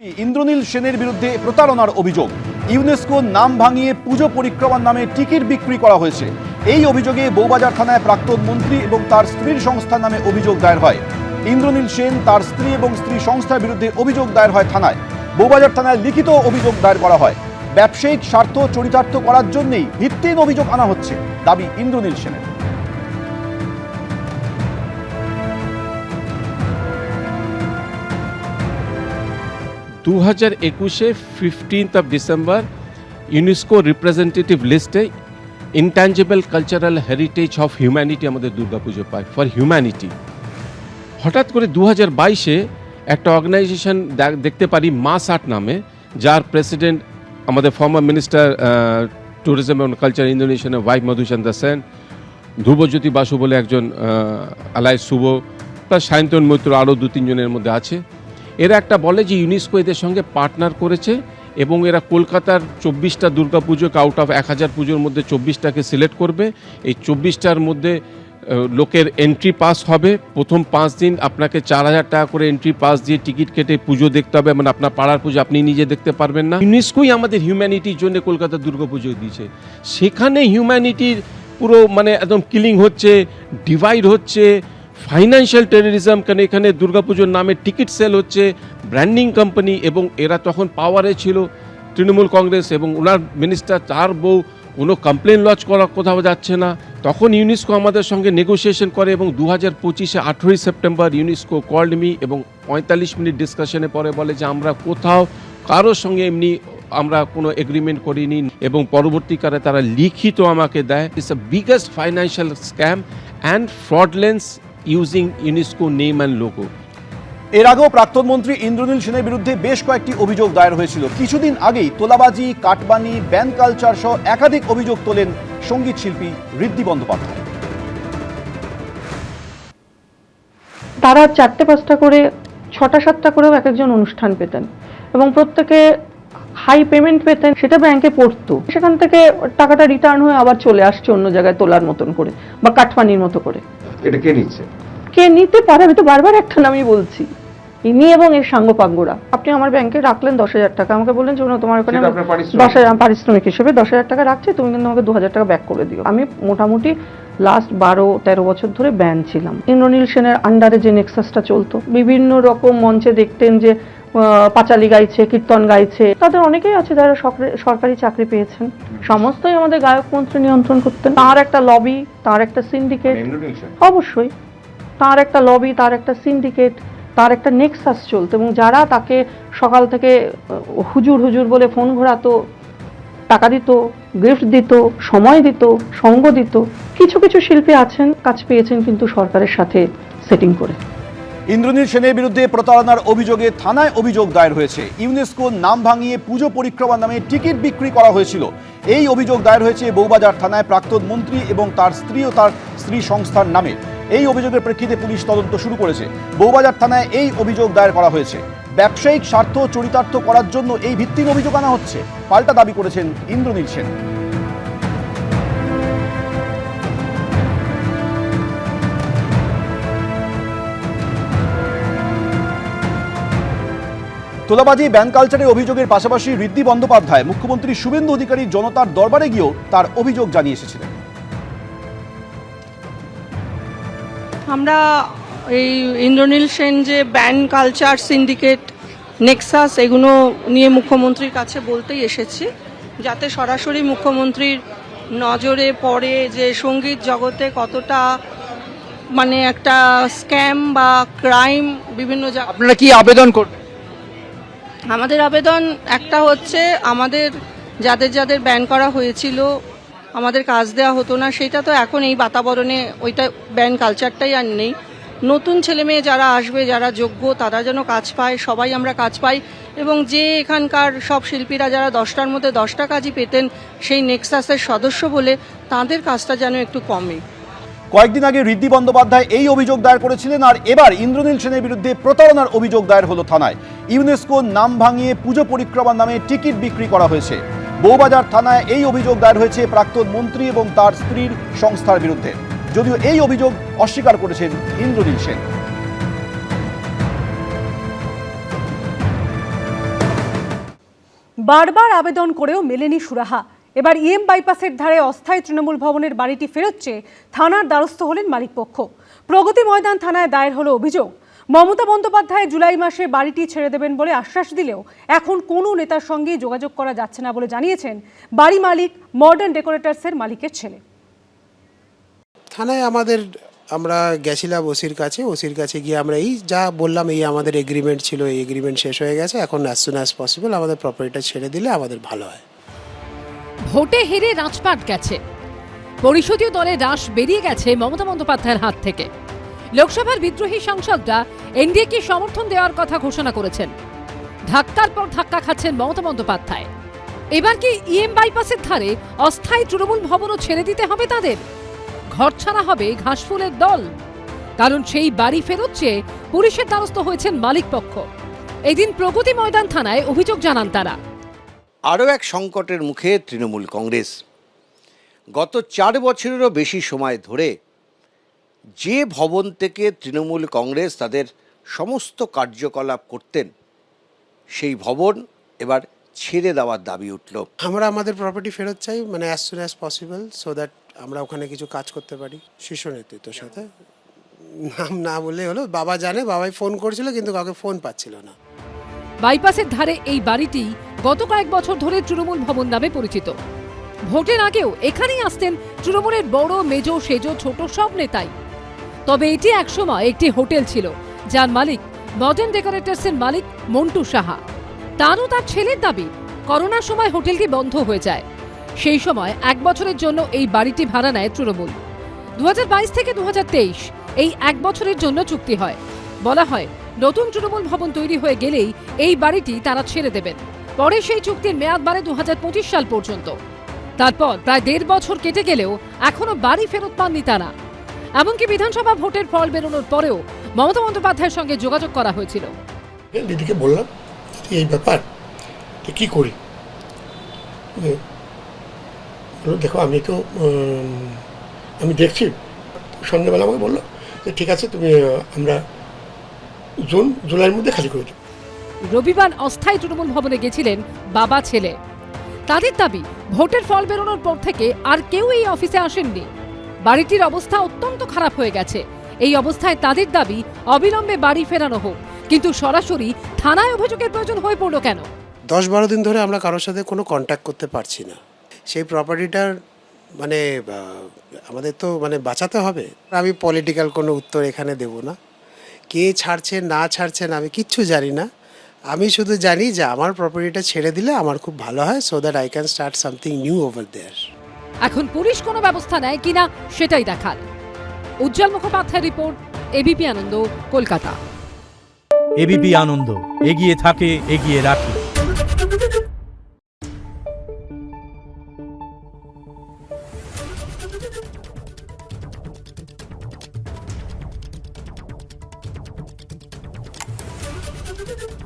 ইন্দ্রনীল সেনের বিরুদ্ধে প্রতারণার অভিযোগ। ইউনেস্কোর নাম ভাঙিয়ে পুজো পরিক্রমার নামে টিকিট বিক্রি করা হয়েছে। এই অভিযোগে বউবাজার থানায় প্রাক্তন মন্ত্রী এবং তার স্ত্রীর সংস্থার নামে অভিযোগ দায়ের হয়। ইন্দ্রনীল সেন, তার স্ত্রী এবং স্ত্রী সংস্থার বিরুদ্ধে অভিযোগ দায়ের হয় থানায়। বউবাজার থানায় লিখিত অভিযোগ দায়ের করা হয়। ব্যবসায়িক স্বার্থ চরিতার্থ করার জন্যই ভিত্তিহীন অভিযোগ আনা হচ্ছে, দাবি ইন্দ্রনীল সেনের। 2021 15th of December UNESCO representative লিস্টে intangible cultural heritage of humanity আমাদের দুর্গাপুজো পায়, ফর হিউম্যানিটি। হঠাৎ করে 2022-এ একটা অর্গানাইজেশন দেখতে পারি মাস আর্ট নামে, যার প্রেসিডেন্ট আমাদের ফর্মার মিনিস্টার ট্যুরিজম এবং কালচার ইন্দোনেশিয়ার ওয়াইফ মধুচন্দ্রা সেন, ধ্রুবজ্যোতি বাসু বলে একজন আলাই শুভ, প্লাস সায়ন্তন মৈত্র, আরও 2-3 জনের মধ্যে আছে। এরা একটা বলে যে ইউনেস্কো এদের সঙ্গে পার্টনার করেছে এবং এরা কলকাতার 24টা দুর্গাপুজোকে আউট অফ 1000 পুজোর মধ্যে 24টাকে সিলেক্ট করবে। এই 24টার মধ্যে লোকের এন্ট্রি পাস হবে। প্রথম 5 দিন আপনাকে 4000 টাকা করে এন্ট্রি পাস দিয়ে টিকিট কেটে পুজো দেখতে হবে, মানে আপনার পাড়ার পুজো আপনি নিজে দেখতে পারবেন না। ইউনেস্কোই আমাদের হিউম্যানিটির জন্য কলকাতার দুর্গাপুজো দিয়েছে। সেখানে হিউম্যানিটির পুরো মানে একদম কিলিং হচ্ছে, ডিভাইড হচ্ছে, ফাইন্যান্সিয়াল টেররিজম, কেন এখানে দুর্গাপুজোর নামে টিকিট সেল হচ্ছে, ব্র্যান্ডিং কোম্পানি, এবং এরা তখন পাওয়ারে ছিল তৃণমূল কংগ্রেস এবং ওনার মিনিস্টার, তার বউ, কোনো কমপ্লেন লজ করার কোথাও যাচ্ছে না। তখন ইউনেস্কো আমাদের সঙ্গে নেগোসিয়েশন করে এবং 2025-এ 18ই সেপ্টেম্বর ইউনেস্কো কল্ড মি এবং 45 মিনিট ডিসকাশনের পরে বলে যে আমরা কোথাও কারোর সঙ্গে এমনি আমরা কোনো এগ্রিমেন্ট করিনি, এবং পরবর্তীকালে তারা লিখিত আমাকে দেয় it's the biggest financial scam and fraudulence using UNESCO name and logo. এর আগেও প্রাক্তন মন্ত্রী ইন্দ্রনীল সেনের বিরুদ্ধে বেশ কয়েকটি অভিযোগ দায়ের হয়েছিল। কিছুদিন আগেই তোলাবাজি, কাটবানি, ব্যান কালচার সহ একাধিক অভিযোগ তোলেন সঙ্গীত শিল্পী ঋদ্ধি বন্দ্যোপাধ্যায়। তারা 4-5টা করে 6টা-7টা করেও এক একজন অনুষ্ঠান পেতেন এবং প্রত্যেকে হাই পেমেন্ট পেতেন, সেটা ব্যাংকে পড়তো। সেখান থেকে টাকাটা রিটার্ন হয়ে আবার চলে আসছে অন্য জায়গায় তোলার মতন করে বা কাটমানির মতো করে। এটা কে নিচ্ছে? কে নিতে পারে? আমি তো বারবার একটা নামই বলছি, ইনি এবং এর সাঙ্গপাঙ্গরা। আপনি আমার ব্যাংকে রাখলেন 10,000 টাকা, আমাকে বললেন যে তোমার ওখানে 10,000 পারিশ্রমিক হিসেবে 10,000 টাকা রাখছি, তুমি কিন্তু আমাকে 2,000 টাকা ব্যাক করে দিও। আমি মোটামুটি লাস্ট 12-13 বছর ধরে ব্যান ছিলাম। ইন্দ্রনীল সেনের আন্ডারে যে নেক্সাসটা চলতো, বিভিন্ন রকম মঞ্চে দেখতেন যে পাঁচালি গাইছে, কীর্তন গাইছে, তাদের অনেকেই আছে যারা সরকারি চাকরি পেয়েছেন। সমস্তই আমাদের গায়ক মন্ত্রী নিয়ন্ত্রণ করতেন। তার একটা লবি, তার একটা সিন্ডিকেট, অবশ্যই তার একটা লবি, তার একটা সিন্ডিকেট, তার একটা নেক্সাস চলতো, এবং যারা তাকে সকাল থেকে হুজুর হুজুর বলে ফোন ঘোরাতো, টাকা দিত, গিফট দিত, সময় দিত, সঙ্গ দিত। কিছু কিছু শিল্পী আছেন কাজ পেয়েছেন কিন্তু সরকারের সাথে সেটিং করে। ইন্দ্রনীল সেনের বিরুদ্ধে প্রতারণার অভিযোগে থানায় অভিযোগ দায়ের হয়েছে। ইউনেস্কোর নাম ভাঙিয়ে পুজো পরিক্রমার নামে টিকিট বিক্রি করা হয়েছিল। এই অভিযোগ দায়ের হয়েছে বউবাজার থানায় প্রাক্তন মন্ত্রী এবং তার স্ত্রী ও তার স্ত্রী সংস্থার নামে। এই অভিযোগের প্রেক্ষিতে পুলিশ তদন্ত শুরু করেছে। বউবাজার থানায় এই অভিযোগ দায়ের করা হয়েছে। ব্যবসায়িক স্বার্থ চরিতার্থ করার জন্য এই ভিত্তিহীন অভিযোগ আনা হচ্ছে, পাল্টা দাবি করেছেন ইন্দ্রনীল সেন। তোলাবাজি, ব্যান কালচারের অভিযোগের পাশাপাশি ঋদ্ধি বন্দ্যোপাধ্যায় মুখ্যমন্ত্রী শুভেন্দু অধিকারী জনতার দরবারে গিয়েও তার অভিযোগ জানিয়ে এসেছিলেন। আমরা এই ইন্দ্রনীল সেন যে ব্যান কালচার, সিন্ডিকেট, নেক্সাস, এগুলো নিয়ে মুখ্যমন্ত্রীর কাছে বলতেই এসেছি, যাতে সরাসরি মুখ্যমন্ত্রীর নজরে পড়ে যে সঙ্গীত জগতে কতটা মানে একটা স্ক্যাম বা ক্রাইম বিভিন্ন জায়গায়। আপনারা কি আবেদন করবেন? আমাদের আবেদন একটা হচ্ছে, আমাদের যাদের যাদের ব্যান করা হয়েছিল, আমাদের কাজ দেওয়া হতো না, সেটা তো এখন এই বাতাবরণে ওইটা ব্যান কালচারটাই আর নেই। নতুন ছেলে মেয়ে যারা আসবে, যারা যোগ্য, তারা যেন কাজ পায়, সবাই আমরা কাজ পাই, এবং যে এখানকার সব শিল্পীরা যারা 10টার মধ্যে 10টা কাজই পেতেন সেই নেক্সাসের সদস্য বলে, তাদের কাজটা যেন একটু কমে। কয়েকদিন আগে ঋদ্ধি বন্দ্যোপাধ্যায় এই অভিযোগ দায়ের করেছিলেন, আর এবার ইন্দ্রনীল সেনের বিরুদ্ধে প্রতারণার অভিযোগ দায়ের হলো থানায়। ইউনেস্কোর নাম ভাঙিয়ে পুজো পরিক্রমার নামে টিকিট বিক্রি করা হয়েছে। বউবাজার থানায় এই অভিযোগ দায়ের হয়েছে প্রাক্তন মন্ত্রী এবং তার স্ত্রীর সংস্থার বিরুদ্ধে, যদিও এই অভিযোগ অস্বীকার করেছেন ইন্দ্রনীল সেন। বারবার আবেদন করেও মেলেনি সুরাহা। এবার ইএম বাইপাসের ধারে অস্থায়ী তৃণমূল ভবনের বাড়িটি ফেরত চেয়ে থানার দ্বারস্থ হলেন মালিকপক্ষ। প্রগতি ময়দান থানায় দায়ের হলো অভিযোগ। মমতা বন্দ্যোপাধ্যায় জুলাই মাসে বাড়িটি ছেড়ে দেবেন বলে আশ্বাস দিলেও এখন কোনো নেতার সঙ্গে যোগাযোগ করা যাচ্ছে না বলে জানিয়েছেন বাড়ি মালিক মডার্ন ডেকোরেটার্সের মালিকের ছেলে। থানায় আমরা গেছিলাম ওসির কাছে গিয়ে আমরা এই যা বললাম, এই আমাদের এগ্রিমেন্ট ছিল, এই এগ্রিমেন্ট শেষ হয়ে গেছে, এখন অ্যাজ সুন অ্যাজ পসিবল আমাদের প্রপার্টিটা ছেড়ে দিলে আমাদের ভালো হয়। ভোটে হেরে রাজপাট গেছে, পরিষদীয় দলের রাশ বেরিয়ে গেছে মমতা বন্দ্যোপাধ্যায়ের হাত থেকে। লোকসভার বিদ্রোহী সাংসদরা এনডিএকে সমর্থন দেওয়ার কথা ঘোষণা করেছেন। ধাক্কার পর ধাক্কা খাচ্ছেন মমতা বন্দ্যোপাধ্যায়। এবার কি ইএম বাইপাসের ধারে অস্থায়ী তৃণমূল ভবনও ছেড়ে দিতে হবে তাদের? ঘর ছাড়া হবে ঘাসফুলের দল। কারণ সেই বাড়ি ফেরত চেয়ে পুলিশের দ্বারস্থ হয়েছেন মালিকপক্ষ। এদিন প্রগতি ময়দান থানায় অভিযোগ জানান তারা। আরও এক সংকটের মুখে তৃণমূল কংগ্রেস। গত 4 বছরেরও বেশি সময় ধরে যে ভবন থেকে তৃণমূল কংগ্রেস তাদের সমস্ত কার্যকলাপ করতেন, সেই ভবন এবার ছেড়ে দেওয়ার দাবি উঠল। আমরা আমাদের প্রপার্টি ফেরত চাই, মানে as soon as possible, so that আমরা ওখানে কিছু কাজ করতে পারি। শীর্ষ নেতৃত্বের সাথে নাম না বললে হলো, বাবা জানে, বাবাই ফোন করেছিল কিন্তু কাউকে ফোন পাচ্ছিল না। বাইপাসের ধারে এই বাড়িটি গত কয়েক বছর ধরে তৃণমূল ভবন নামে পরিচিত। ভোটের আগেও এখানেই আসতেন তৃণমূলের বড় মেজো সেজো ছোট সব নেতাই। তবে এটি একসময় একটি হোটেল ছিল, যার মালিক মডার্ন ডেকোরেটার্সের মালিক মন্টু সাহা। তারও তার ছেলের দাবি, করোনার সময় হোটেলটি বন্ধ হয়ে যায়। সেই সময় 1 বছরের জন্য এই বাড়িটি ভাড়া নেয় তৃণমূল। 2022 থেকে 2023 এই 1 বছরের জন্য চুক্তি হয়। বলা হয় নতুন তৃণমূল ভবন তৈরি হয়ে গেলেই এই বাড়িটি তারা ছেড়ে দেবেন। পরে সেই চুক্তির মেয়াদ বাড়ে 2025 সাল পর্যন্ত। তারপর প্রায় 1.5 বছর কেটে গেলেও এখনো বাড়ি ফেরত পাননি তারা। এমনকি বিধানসভা ভোটের ফল বেরোনোর পরেও মমতা বন্দ্যোপাধ্যায়ের সঙ্গে যোগাযোগ করা হয়েছিল। দিদিকে বললাম এই ব্যাপার, কি করি? দেখো আমি দেখছি। সন্ধ্যেবেলা আমাকে বললো যে ঠিক আছে, তুমি আমরা জুলাইয়ের মধ্যে খালি করে দেবো। রবিবার অস্থায়ী তৃণমূল ভবনে গেছিলেন বাবা ছেলে। তাদের দাবি, ভোটের ফল বেরোনোর পর থেকে আর কেউ এই অফিসে আসেননি। বাড়িটির অবস্থা অত্যন্ত খারাপ হয়ে গেছে। এই অবস্থায় তাদের দাবি অবিলম্বে বাড়ি ফেরানো হোক। কিন্তু সরাসরি থানায় অভিযোগের প্রয়োজন হয়ে পড়ল কেন? 10-12 দিন ধরে আমরা কারোর সাথে কোনো কন্ট্যাক্ট করতে পারছি না। সেই প্রপার্টিটার মানে আমাদের তো মানে বাঁচাতে হবে। আমি পলিটিক্যাল কোনো উত্তর এখানে দেব না। কে ছাড়ছেন না ছাড়ছেন আমি কিচ্ছু জানি না। আমি শুধু জানি যে আমার প্রপার্টিটা ছেড়ে দিলে আমার খুব ভালো হয়, so that I can start something new over there. এখন পুলিশ কোনো ব্যবস্থা নেয় কিনা সেটাই দেখার। উজ্জ্বল মুখোপাধ্যায়ের রিপোর্ট, এবিপি আনন্দ, কলকাতা। এবিপি আনন্দ, এগিয়ে থাকে, এগিয়ে রাখে। Thank you.